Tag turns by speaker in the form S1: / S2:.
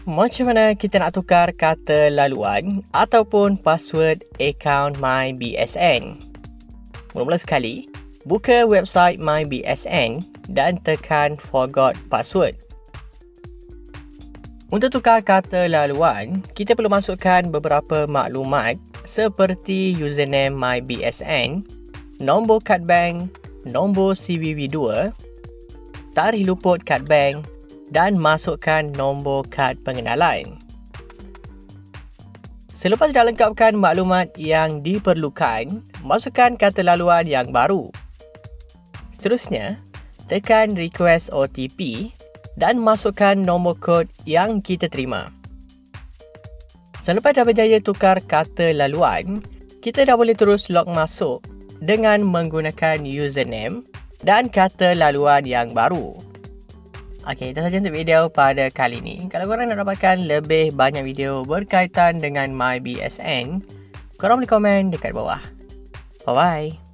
S1: Macam mana kita nak tukar kata laluan ataupun password akaun MyBSN? Mula-mula sekali, buka website MyBSN dan tekan Forgot Password. Untuk tukar kata laluan, kita perlu masukkan beberapa maklumat seperti username MyBSN, nombor kad bank, nombor CVV2, tarikh luput kad bank dan masukkan nombor kad pengenalan. Selepas dah lengkapkan maklumat yang diperlukan, masukkan kata laluan yang baru. Seterusnya, tekan request OTP dan masukkan nombor kod yang kita terima. Selepas dah berjaya tukar kata laluan, kita dah boleh terus log masuk dengan menggunakan username dan kata laluan yang baru. Okey, itu sahaja untuk video pada kali ini. Kalau korang nak dapatkan lebih banyak video berkaitan dengan MyBSN, korang boleh komen dekat bawah. Bye-bye.